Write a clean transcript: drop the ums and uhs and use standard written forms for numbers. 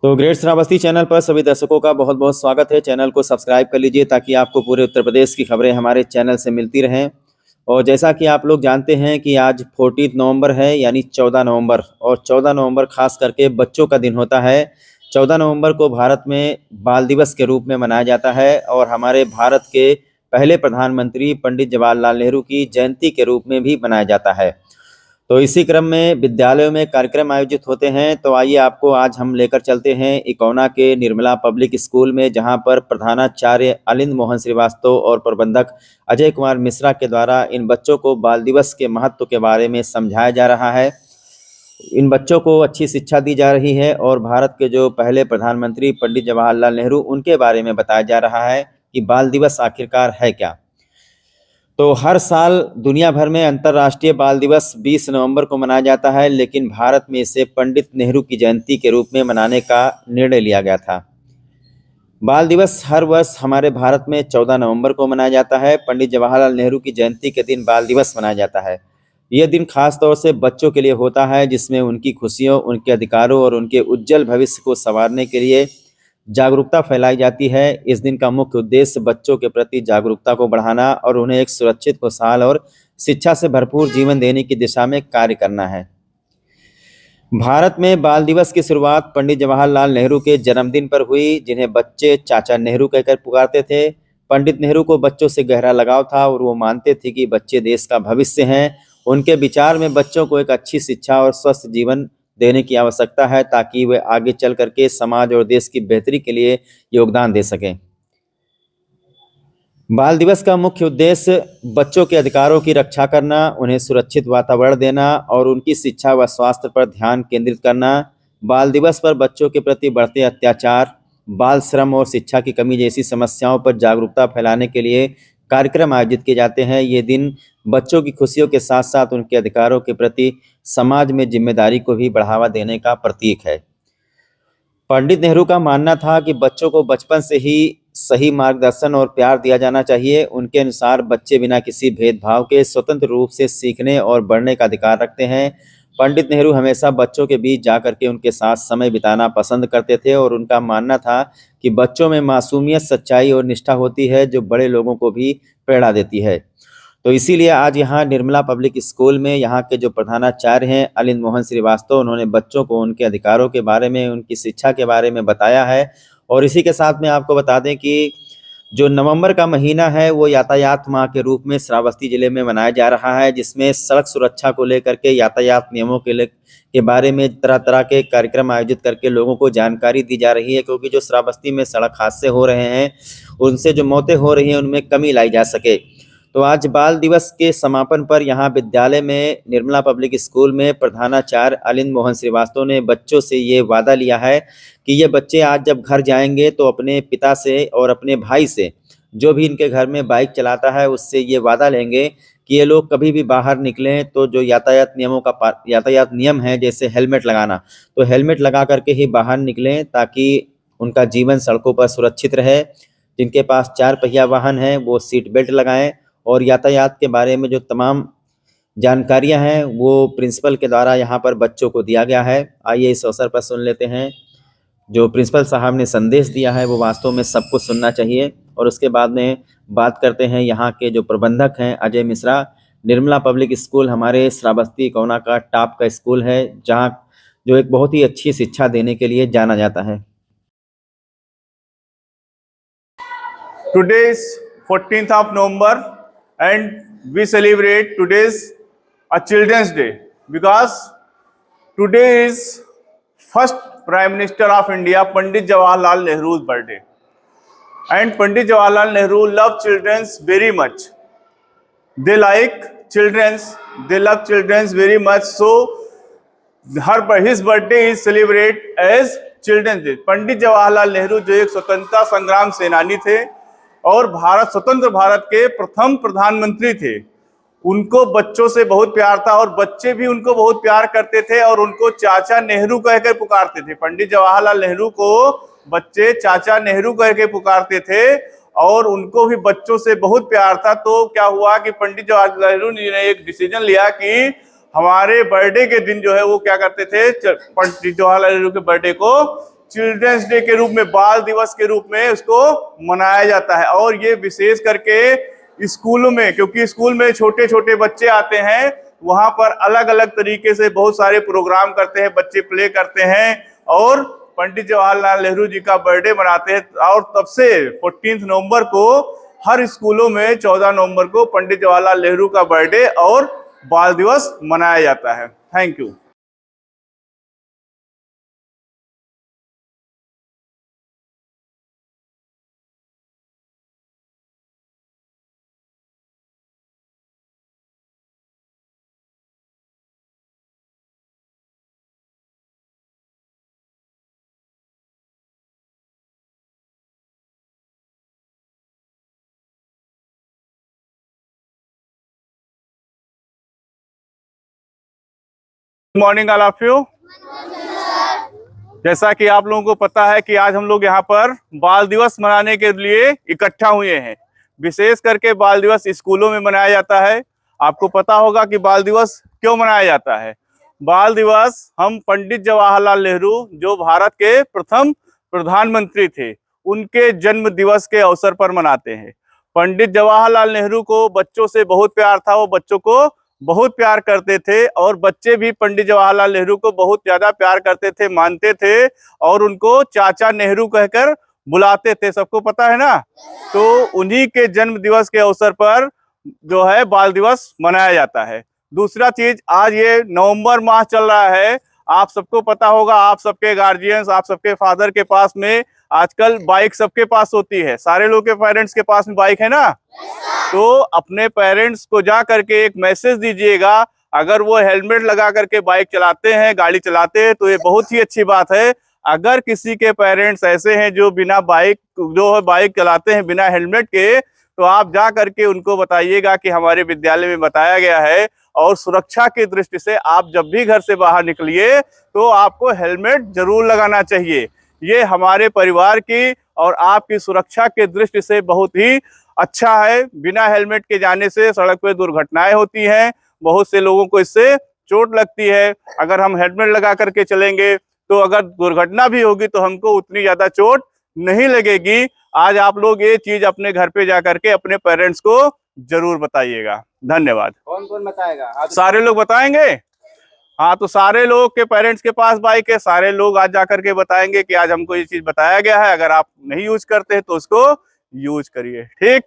तो great Shravasti channel पर सभी दर्शकों का बहुत बहुत स्वागत है। चैनल को सब्सक्राइब कर लीजिए ताकि आपको पूरे उत्तर प्रदेश की खबरें हमारे चैनल से मिलती रहें। और जैसा कि आप लोग जानते हैं कि आज 14 नवंबर है, यानी 14 नवंबर, और 14 नवंबर खास करके बच्चों का दिन होता है। 14 नवंबर को भारत में बाल दिवस के रूप में मनाया जाता है और हमारे भारत के पहले प्रधानमंत्री पंडित जवाहरलाल नेहरू की जयंती के रूप में भी मनाया जाता है। तो इसी क्रम में विद्यालयों में कार्यक्रम आयोजित होते हैं। तो आइए आपको आज हम लेकर चलते हैं इकौना के निर्मला पब्लिक स्कूल में, जहां पर प्रधानाचार्य अलिंद मोहन श्रीवास्तव और प्रबंधक अजय कुमार मिश्रा के द्वारा इन बच्चों को बाल दिवस के महत्व के बारे में समझाया जा रहा है। इन बच्चों को अच्छी शिक्षा दी जा रही है और भारत के जो पहले प्रधानमंत्री पंडित जवाहरलाल नेहरू उनके बारे में बताया जा रहा है कि बाल दिवस आखिरकार है क्या। तो हर साल दुनिया भर में अंतर्राष्ट्रीय बाल दिवस 20 नवंबर को मनाया जाता है, लेकिन भारत में इसे पंडित नेहरू की जयंती के रूप में मनाने का निर्णय लिया गया था। बाल दिवस हर वर्ष हमारे भारत में 14 नवंबर को मनाया जाता है। पंडित जवाहरलाल नेहरू की जयंती के दिन बाल दिवस मनाया जाता है। यह दिन खास तौर से बच्चों के लिए होता है, जिसमें उनकी खुशियों, उनके अधिकारों और उनके उज्जवल भविष्य को संवारने के लिए जागरूकता फैलाई जाती है। इस दिन का मुख्य उद्देश्य बच्चों के प्रति जागरूकता को बढ़ाना और उन्हें एक सुरक्षित, खुशहाल और शिक्षा से भरपूर जीवन देने की दिशा में कार्य करना है। भारत में बाल दिवस की शुरुआत पंडित जवाहरलाल नेहरू के जन्मदिन पर हुई, जिन्हें बच्चे चाचा नेहरू कहकर पुकारते थे। पंडित नेहरू को बच्चों से गहरा लगाव था और वो मानते थे कि बच्चे देश का भविष्य हैं। उनके विचार में बच्चों को एक अच्छी शिक्षा और स्वस्थ जीवन देने की आवश्यकता है, ताकि वे आगे चल करके समाज और देश की बेहतरी के लिए योगदान दे सकें। बाल दिवस का मुख्य उद्देश्य बच्चों के अधिकारों की रक्षा करना, उन्हें सुरक्षित वातावरण देना और उनकी शिक्षा व स्वास्थ्य पर ध्यान केंद्रित करना। बाल दिवस पर बच्चों के प्रति बढ़ते अत्याचार, बाल श्रम और शिक्षा की कमी जैसी समस्याओं पर जागरूकता फैलाने के लिए कार्यक्रम आयोजित किए जाते हैं। ये दिन बच्चों की खुशियों के साथ साथ उनके अधिकारों के प्रति समाज में जिम्मेदारी को भी बढ़ावा देने का प्रतीक है। पंडित नेहरू का मानना था कि बच्चों को बचपन से ही सही मार्गदर्शन और प्यार दिया जाना चाहिए। उनके अनुसार बच्चे बिना किसी भेदभाव के स्वतंत्र रूप से सीखने और बढ़ने का अधिकार रखते हैं। पंडित नेहरू हमेशा बच्चों के बीच जाकर के उनके साथ समय बिताना पसंद करते थे और उनका मानना था कि बच्चों में मासूमियत, सच्चाई और निष्ठा होती है, जो बड़े लोगों को भी प्रेरणा देती है। तो इसीलिए आज यहाँ निर्मला पब्लिक स्कूल में यहाँ के जो प्रधानाचार्य हैं अलिंद मोहन श्रीवास्तव, उन्होंने बच्चों को उनके अधिकारों के बारे में, उनकी शिक्षा के बारे में बताया है। और इसी के साथ में आपको बता दें कि जो नवंबर का महीना है वो यातायात माह के रूप में श्रावस्ती जिले में मनाया जा रहा है, जिसमें सड़क सुरक्षा को लेकर के, यातायात नियमों के बारे में तरह तरह के कार्यक्रम आयोजित करके लोगों को जानकारी दी जा रही है, क्योंकि जो श्रावस्ती में सड़क हादसे हो रहे हैं, उनसे जो मौतें हो रही हैं, उनमें कमी लाई जा सके। तो आज बाल दिवस के समापन पर यहाँ विद्यालय में निर्मला पब्लिक स्कूल में प्रधानाचार्य अलिंद मोहन श्रीवास्तव ने बच्चों से ये वादा लिया है कि ये बच्चे आज जब घर जाएंगे तो अपने पिता से और अपने भाई से, जो भी इनके घर में बाइक चलाता है, उससे ये वादा लेंगे कि ये लोग कभी भी बाहर निकलें तो जो यातायात नियम है, जैसे हेलमेट लगाना, तो हेलमेट लगा करके ही बाहर निकलें, ताकि उनका जीवन सड़कों पर सुरक्षित रहे। जिनके पास 4 पहिया वाहन है वो सीट बेल्ट लगाएं और यातायात के बारे में जो तमाम जानकारियां हैं वो प्रिंसिपल के द्वारा यहाँ पर बच्चों को दिया गया है। आइए इस अवसर पर सुन लेते हैं जो प्रिंसिपल साहब ने संदेश दिया है, वो वास्तव में सबको सुनना चाहिए। और उसके बाद में बात करते हैं यहाँ के जो प्रबंधक हैं अजय मिश्रा। निर्मला पब्लिक स्कूल हमारे श्रावस्ती इकौना का टॉप का स्कूल है, जहाँ जो एक बहुत ही अच्छी शिक्षा देने के लिए जाना जाता है। Today is 14th of November and we celebrate today's a Children's Day because today is first Prime Minister of India Pandit Jawaharlal Nehru's birthday, and Pandit Jawaharlal Nehru loved children very much. They like children, they love children very much, so his birthday is celebrated as Children's Day. Pandit Jawaharlal Nehru जो एक स्वतंत्रता संग्राम सेनानी थे और स्वतंत्र भारत के प्रथम प्रधानमंत्री थे, उनको बच्चों से बहुत प्यार था और बच्चे भी उनको बहुत प्यार करते थे और उनको चाचा नेहरू कहकर पुकारते थे। पंडित जवाहरलाल नेहरू को बच्चे चाचा नेहरू कहकर पुकारते थे और उनको भी बच्चों से बहुत प्यार था। तो क्या हुआ कि पंडित जवाहरलाल नेहरू ने एक डिसीजन लिया कि हमारे बर्थडे के दिन जो है वो क्या करते थे, पंडित जवाहरलाल नेहरू के बर्थडे को चिल्ड्रंस डे के रूप में, बाल दिवस के रूप में उसको मनाया जाता है। और ये विशेष करके स्कूलों में, क्योंकि स्कूल में छोटे छोटे बच्चे आते हैं, वहां पर अलग अलग तरीके से बहुत सारे प्रोग्राम करते हैं, बच्चे प्ले करते हैं और पंडित जवाहरलाल नेहरू जी का बर्थडे मनाते हैं। और तब से 14 नवंबर को हर स्कूलों में 14 नवंबर को पंडित जवाहरलाल नेहरू का बर्थडे और बाल दिवस मनाया जाता है। Thank you. Good morning all of you. जैसा कि आप लोगों को पता है कि आज हम लोग यहाँ पर बाल दिवस मनाने के लिए इकट्ठा हुए हैं। विशेष करके बाल दिवस स्कूलों में मनाया जाता है। आपको पता होगा कि बाल दिवस क्यों मनाया जाता है। बाल दिवस हम पंडित जवाहरलाल नेहरू, जो भारत के प्रथम प्रधानमंत्री थे, उनके जन्म दिवस के अवसर पर मनाते हैं। पंडित जवाहरलाल नेहरू को बच्चों से बहुत प्यार था, वो बच्चों को बहुत प्यार करते थे और बच्चे भी पंडित जवाहरलाल नेहरू को बहुत ज्यादा प्यार करते थे, मानते थे और उनको चाचा नेहरू कहकर बुलाते थे। सबको पता है ना। तो उन्हीं के जन्म दिवस के अवसर पर जो है बाल दिवस मनाया जाता है। दूसरा चीज, आज ये नवंबर माह चल रहा है। आप सबको पता होगा, आप सबके गार्जियंस, आप सबके फादर के पास में आजकल बाइक सबके पास होती है। सारे लोग के पेरेंट्स के पास में बाइक है ना। तो अपने पेरेंट्स को जा करके एक मैसेज दीजिएगा। अगर वो हेलमेट लगा करके बाइक चलाते हैं, गाड़ी चलाते हैं, तो ये बहुत ही अच्छी बात है। अगर किसी के पेरेंट्स ऐसे हैं जो बाइक चलाते हैं बिना हेलमेट के, तो आप जा करके उनको बताइएगा कि हमारे विद्यालय में बताया गया है और सुरक्षा की दृष्टि से आप जब भी घर से बाहर निकलिए तो आपको हेलमेट जरूर लगाना चाहिए। ये हमारे परिवार की और आपकी सुरक्षा की दृष्टि से बहुत ही अच्छा है। बिना हेलमेट के जाने से सड़क पे दुर्घटनाएं होती हैं, बहुत से लोगों को इससे चोट लगती है। अगर हम हेलमेट लगा करके चलेंगे तो अगर दुर्घटना भी होगी तो हमको उतनी ज्यादा चोट नहीं लगेगी। आज आप लोग ये चीज अपने घर पे जा करके अपने पेरेंट्स को जरूर बताइएगा। धन्यवाद। कौन कौन बताएगा? सारे लोग बताएंगे। हाँ, तो सारे लोग के पेरेंट्स के पास बाइक है, सारे लोग आज जा करके बताएंगे कि आज हमको ये चीज बताया गया है। अगर आप नहीं यूज करते हैं तो उसको यूज करिए। ठीक।